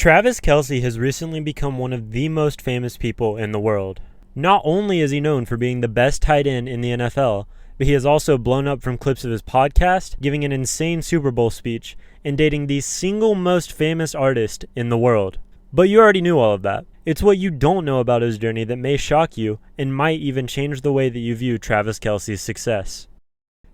Travis Kelce has recently become one of the most famous people in the world. Not only is he known for being the best tight end in the NFL, but he has also blown up from clips of his podcast, giving an insane Super Bowl speech, and dating the single most famous artist in the world. But you already knew all of that. It's what you don't know about his journey that may shock you and might even change the way that you view Travis Kelce's success.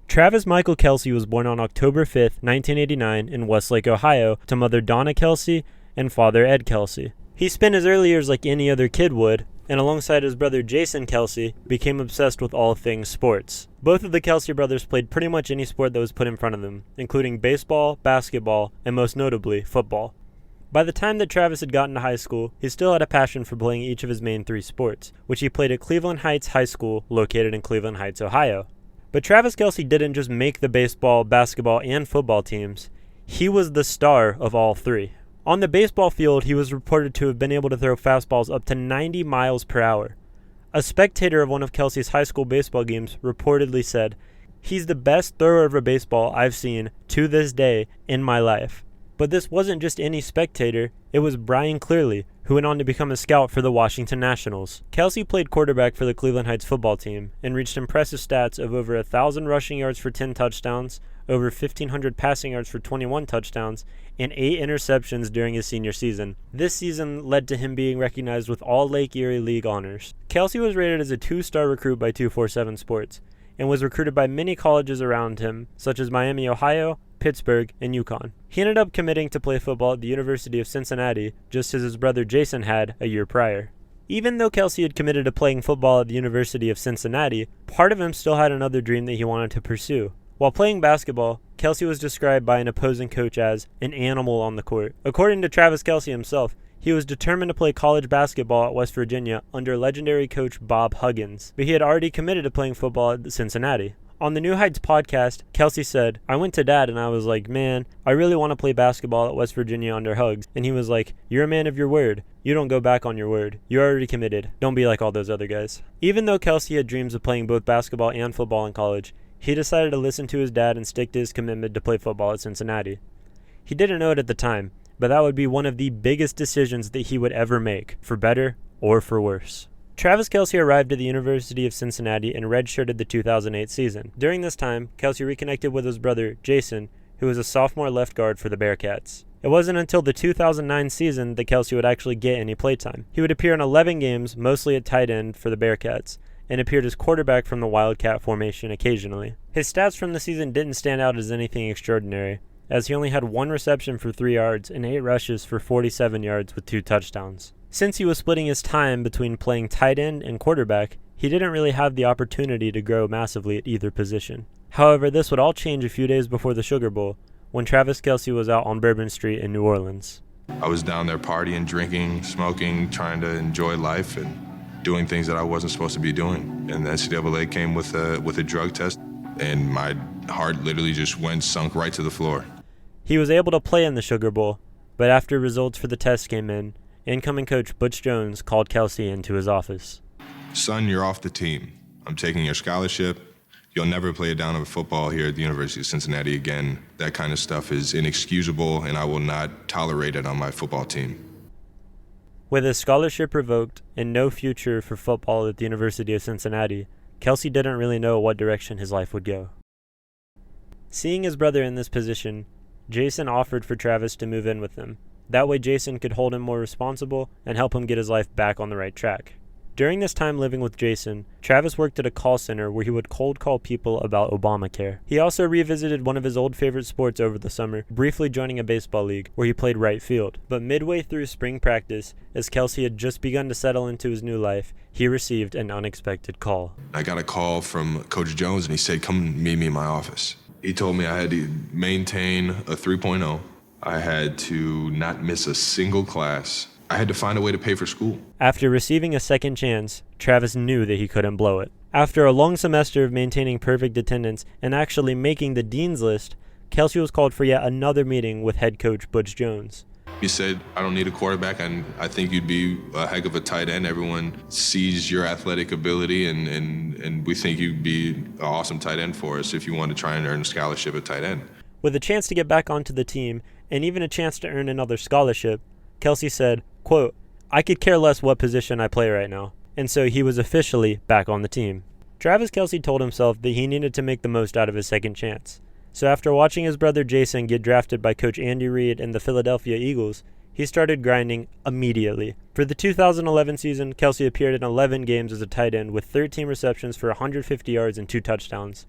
Travis Michael Kelce was born on October 5th, 1989 in Westlake, Ohio, to mother Donna Kelce and father Ed Kelce. He spent his early years like any other kid would, and alongside his brother Jason Kelce, became obsessed with all things sports. Both of the Kelce brothers played pretty much any sport that was put in front of them, including baseball, basketball, and most notably, football. By the time that Travis had gotten to high school, he still had a passion for playing each of his main three sports, which he played at Cleveland Heights High School, located in Cleveland Heights, Ohio. But Travis Kelce didn't just make the baseball, basketball, and football teams. He was the star of all three. On the baseball field, he was reported to have been able to throw fastballs up to 90 miles per hour. A spectator of one of Kelce's high school baseball games reportedly said, "He's the best thrower of a baseball I've seen to this day in my life." But this wasn't just any spectator, it was Brian Clearly, who went on to become a scout for the Washington Nationals. Kelce played quarterback for the Cleveland Heights football team and reached impressive stats of over 1,000 rushing yards for 10 touchdowns, over 1,500 passing yards for 21 touchdowns, and 8 interceptions during his senior season. This season led to him being recognized with all Lake Erie League honors. Kelce was rated as a 2-star recruit by 247 Sports, and was recruited by many colleges around him, such as Miami, Ohio, Pittsburgh, and UConn. He ended up committing to play football at the University of Cincinnati, just as his brother Jason had a year prior. Even though Kelce had committed to playing football at the University of Cincinnati, part of him still had another dream that he wanted to pursue. While playing basketball, Kelce was described by an opposing coach as an animal on the court. According to Travis Kelce himself, he was determined to play college basketball at West Virginia under legendary coach Bob Huggins, but he had already committed to playing football at Cincinnati. On the New Heights podcast, Kelce said, "I went to Dad and I was like, man, I really want to play basketball at West Virginia under Huggs." And he was like, "You're a man of your word. You don't go back on your word. You're already committed. Don't be like all those other guys." Even though Kelce had dreams of playing both basketball and football in college, he decided to listen to his dad and stick to his commitment to play football at Cincinnati. He didn't know it at the time, but that would be one of the biggest decisions that he would ever make, for better or for worse. Travis Kelce arrived at the University of Cincinnati and redshirted the 2008 season. During this time, Kelce reconnected with his brother, Jason, who was a sophomore left guard for the Bearcats. It wasn't until the 2009 season that Kelce would actually get any playtime. He would appear in 11 games, mostly at tight end for the Bearcats, and appeared as quarterback from the Wildcat formation occasionally. His stats from the season didn't stand out as anything extraordinary, as he only had 1 reception for 3 yards and 8 rushes for 47 yards with 2 touchdowns. Since he was splitting his time between playing tight end and quarterback, he didn't really have the opportunity to grow massively at either position. However, this would all change a few days before the Sugar Bowl, when Travis Kelce was out on Bourbon Street in New Orleans. I was down there partying, drinking, smoking, trying to enjoy life and doing things that I wasn't supposed to be doing. And the NCAA came with a drug test, and my heart literally just sunk right to the floor. He was able to play in the Sugar Bowl, but after results for the test came in, incoming coach Butch Jones called Kelce into his office. "Son, you're off the team. I'm taking your scholarship. You'll never play a down of football here at the University of Cincinnati again. That kind of stuff is inexcusable, and I will not tolerate it on my football team." With his scholarship revoked and no future for football at the University of Cincinnati, Kelce didn't really know what direction his life would go. Seeing his brother in this position, Jason offered for Travis to move in with him. That way Jason could hold him more responsible and help him get his life back on the right track. During this time living with Jason, Travis worked at a call center where he would cold call people about Obamacare. He also revisited one of his old favorite sports over the summer, briefly joining a baseball league where he played right field. But midway through spring practice, as Kelce had just begun to settle into his new life, he received an unexpected call. I got a call from Coach Jones, and he said, "Come meet me in my office." He told me I had to maintain a 3.0. I had to not miss a single class. I had to find a way to pay for school. After receiving a second chance, Travis knew that he couldn't blow it. After a long semester of maintaining perfect attendance and actually making the dean's list, Kelce was called for yet another meeting with head coach Butch Jones. He said, "I don't need a quarterback, and I think you'd be a heck of a tight end. Everyone sees your athletic ability, and we think you'd be an awesome tight end for us if you want to try and earn a scholarship at tight end." With a chance to get back onto the team, and even a chance to earn another scholarship, Kelce said, quote, "I could care less what position I play right now." And so he was officially back on the team. Travis Kelce told himself that he needed to make the most out of his second chance. So after watching his brother Jason get drafted by Coach Andy Reid and the Philadelphia Eagles, he started grinding immediately. For the 2011 season, Kelce appeared in 11 games as a tight end with 13 receptions for 150 yards and 2 touchdowns.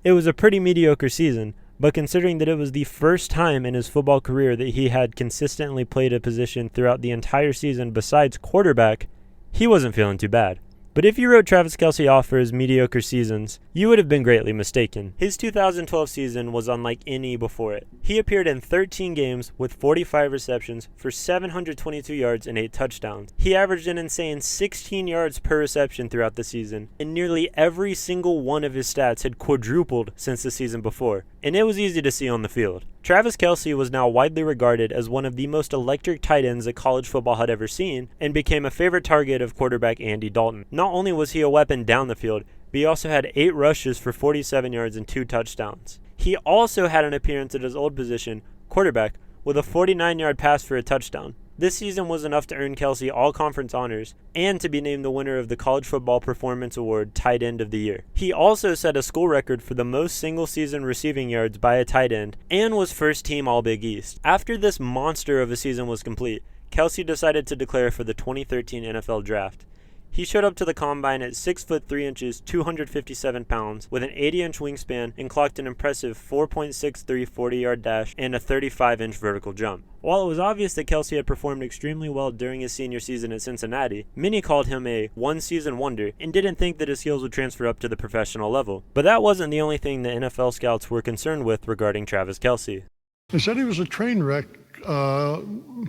It was a pretty mediocre season, but considering that it was the first time in his football career that he had consistently played a position throughout the entire season besides quarterback, he wasn't feeling too bad. But if you wrote Travis Kelce off for his mediocre seasons, you would have been greatly mistaken. His 2012 season was unlike any before it. He appeared in 13 games with 45 receptions for 722 yards and 8 touchdowns. He averaged an insane 16 yards per reception throughout the season, and nearly every single one of his stats had quadrupled since the season before, and it was easy to see on the field. Travis Kelce was now widely regarded as one of the most electric tight ends that college football had ever seen, and became a favorite target of quarterback Andy Dalton. Not only was he a weapon down the field, but he also had 8 rushes for 47 yards and 2 touchdowns. He also had an appearance at his old position, quarterback, with a 49-yard pass for a touchdown. This season was enough to earn Kelce all-conference honors and to be named the winner of the College Football Performance Award Tight End of the Year. He also set a school record for the most single-season receiving yards by a tight end and was first-team All-Big East. After this monster of a season was complete, Kelce decided to declare for the 2013 NFL Draft. He showed up to the combine at 6 foot 3 inches, 257 pounds, with an 80-inch wingspan and clocked an impressive 4.63 40-yard dash and a 35-inch vertical jump. While it was obvious that Kelce had performed extremely well during his senior season at Cincinnati, many called him a one-season wonder and didn't think that his skills would transfer up to the professional level. But that wasn't the only thing the NFL scouts were concerned with regarding Travis Kelce. They said he was a train wreck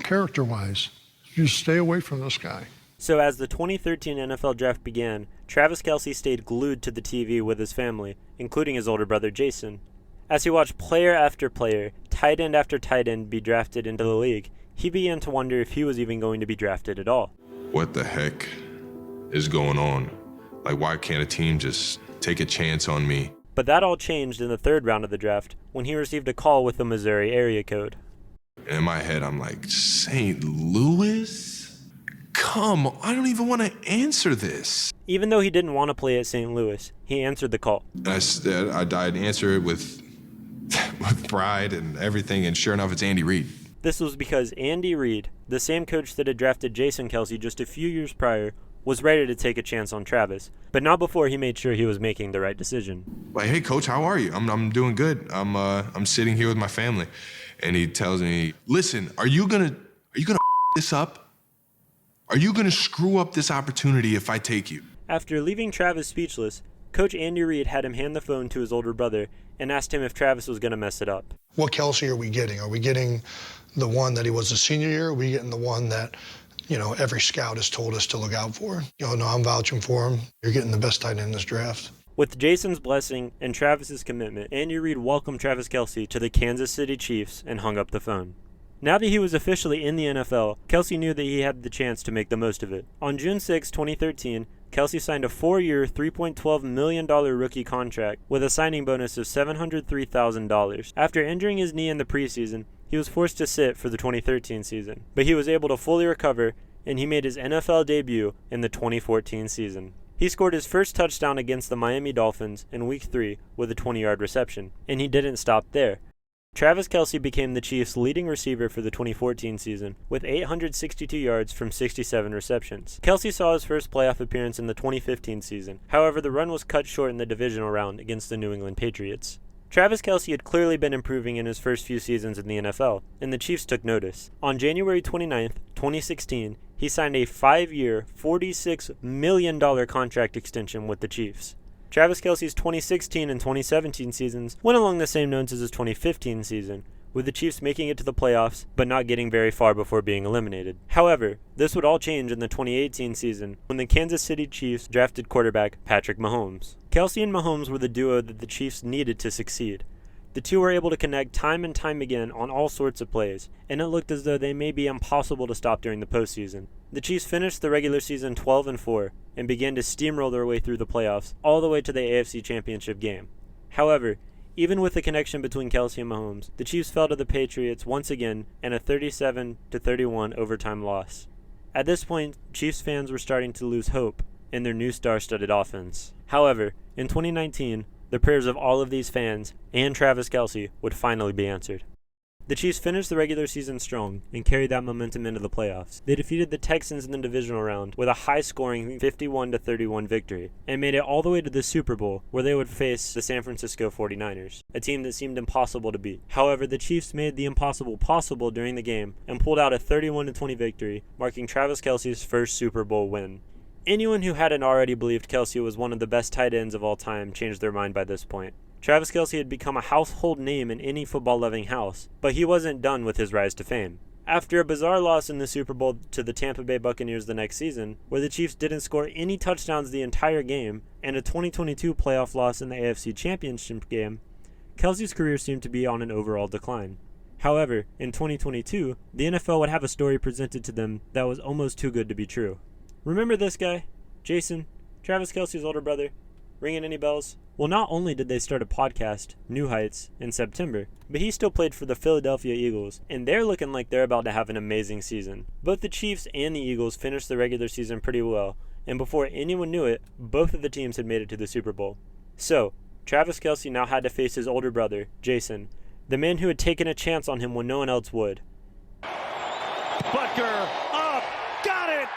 character-wise. You stay away from this guy. So as the 2013 NFL Draft began, Travis Kelce stayed glued to the TV with his family, including his older brother Jason. As he watched player after player, tight end after tight end be drafted into the league, he began to wonder if he was even going to be drafted at all. What the heck is going on? Like, why can't a team just take a chance on me? But that all changed in the 3rd round of the draft when he received a call with the Missouri area code. In my head, I'm like, St. Louis? Come on, I don't even want to answer this. Even though he didn't want to play at St. Louis, he answered the call. I died to answer it with pride and everything, and sure enough, it's Andy Reid. This was because Andy Reid, the same coach that had drafted Jason Kelce just a few years prior, was ready to take a chance on Travis, but not before he made sure he was making the right decision. Like, hey, coach, how are you? I'm doing good. I'm sitting here with my family, and he tells me, listen, are you gonna this up? Are you going to screw up this opportunity if I take you? After leaving Travis speechless, Coach Andy Reid had him hand the phone to his older brother and asked him if Travis was going to mess it up. What Kelce are we getting? Are we getting the one that he was a senior year? Or are we getting the one that, every scout has told us to look out for? No, I'm vouching for him. You're getting the best tight end in this draft. With Jason's blessing and Travis's commitment, Andy Reid welcomed Travis Kelce to the Kansas City Chiefs and hung up the phone. Now that he was officially in the NFL, Kelce knew that he had the chance to make the most of it. On June 6, 2013, Kelce signed a 4-year, $3.12 million rookie contract with a signing bonus of $703,000. After injuring his knee in the preseason, he was forced to sit for the 2013 season, but he was able to fully recover, and he made his NFL debut in the 2014 season. He scored his first touchdown against the Miami Dolphins in Week 3 with a 20-yard reception, and he didn't stop there. Travis Kelce became the Chiefs' leading receiver for the 2014 season, with 862 yards from 67 receptions. Kelce saw his first playoff appearance in the 2015 season. However, the run was cut short in the divisional round against the New England Patriots. Travis Kelce had clearly been improving in his first few seasons in the NFL, and the Chiefs took notice. On January 29, 2016, he signed a 5-year, $46 million contract extension with the Chiefs. Travis Kelce's 2016 and 2017 seasons went along the same notes as his 2015 season, with the Chiefs making it to the playoffs but not getting very far before being eliminated. However, this would all change in the 2018 season when the Kansas City Chiefs drafted quarterback Patrick Mahomes. Kelce and Mahomes were the duo that the Chiefs needed to succeed. The two were able to connect time and time again on all sorts of plays, and it looked as though they may be impossible to stop during the postseason. The Chiefs finished the regular season 12-4 and began to steamroll their way through the playoffs all the way to the AFC Championship game. However, Even with the connection between Kelce and Mahomes, the Chiefs fell to the Patriots once again in a 37-31 overtime loss. At this point, Chiefs fans were starting to lose hope in their new star-studded offense. However, in 2019, the prayers of all of these fans and Travis Kelce would finally be answered. The Chiefs finished the regular season strong and carried that momentum into the playoffs. They defeated the Texans in the divisional round with a high-scoring 51-31 victory and made it all the way to the Super Bowl, where they would face the San Francisco 49ers, a team that seemed impossible to beat. However, the Chiefs made the impossible possible during the game and pulled out a 31-20 victory, marking Travis Kelce's first Super Bowl win. Anyone who hadn't already believed Kelce was one of the best tight ends of all time changed their mind by this point. Travis Kelce had become a household name in any football-loving house, but he wasn't done with his rise to fame. After a bizarre loss in the Super Bowl to the Tampa Bay Buccaneers the next season, where the Chiefs didn't score any touchdowns the entire game, and a 2022 playoff loss in the AFC Championship game, Kelce's career seemed to be on an overall decline. However, in 2022, the NFL would have a story presented to them that was almost too good to be true. Remember this guy? Jason, Travis Kelce's older brother? Ringing any bells? Well, not only did they start a podcast, New Heights, in September, but he still played for the Philadelphia Eagles, and they're looking like they're about to have an amazing season. Both the Chiefs and the Eagles finished the regular season pretty well, and before anyone knew it, both of the teams had made it to the Super Bowl. So, Travis Kelce now had to face his older brother, Jason, the man who had taken a chance on him when no one else would. Butker, up, got it!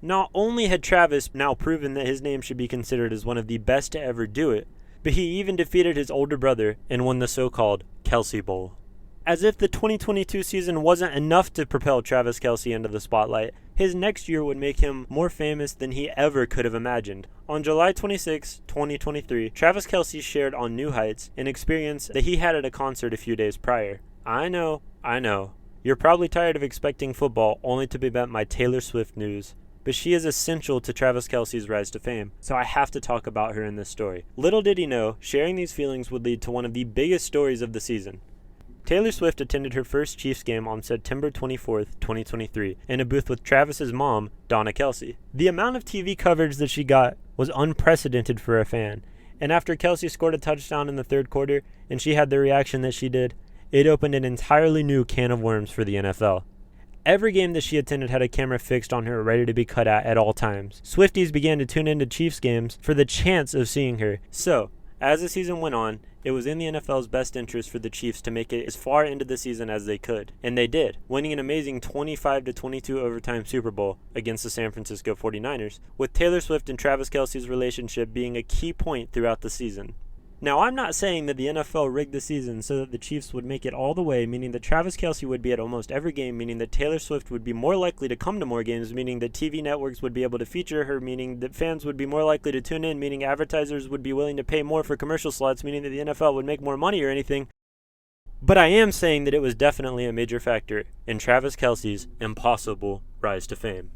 Not only had Travis now proven that his name should be considered as one of the best to ever do it, but he even defeated his older brother and won the so-called Kelce Bowl. As if the 2022 season wasn't enough to propel Travis Kelce into the spotlight, his next year would make him more famous than he ever could have imagined. On July 26, 2023, Travis Kelce shared on New Heights an experience that he had at a concert a few days prior. I know. You're probably tired of expecting football only to be met by Taylor Swift news. But she is essential to Travis Kelce's rise to fame, so I have to talk about her in this story. Little did he know, sharing these feelings would lead to one of the biggest stories of the season. Taylor Swift attended her first Chiefs game on September 24, 2023, in a booth with Travis's mom, Donna Kelce. The amount of TV coverage that she got was unprecedented for a fan, and after Kelce scored a touchdown in the third quarter, and she had the reaction that she did, it opened an entirely new can of worms for the NFL. Every game that she attended had a camera fixed on her ready to be cut at all times. Swifties began to tune into Chiefs games for the chance of seeing her. So, as the season went on, it was in the NFL's best interest for the Chiefs to make it as far into the season as they could. And they did, winning an amazing 25-22 overtime Super Bowl against the San Francisco 49ers, with Taylor Swift and Travis Kelce's relationship being a key point throughout the season. Now, I'm not saying that the NFL rigged the season so that the Chiefs would make it all the way, meaning that Travis Kelce would be at almost every game, meaning that Taylor Swift would be more likely to come to more games, meaning that TV networks would be able to feature her, meaning that fans would be more likely to tune in, meaning advertisers would be willing to pay more for commercial slots, meaning that the NFL would make more money or anything. But I am saying that it was definitely a major factor in Travis Kelce's impossible rise to fame.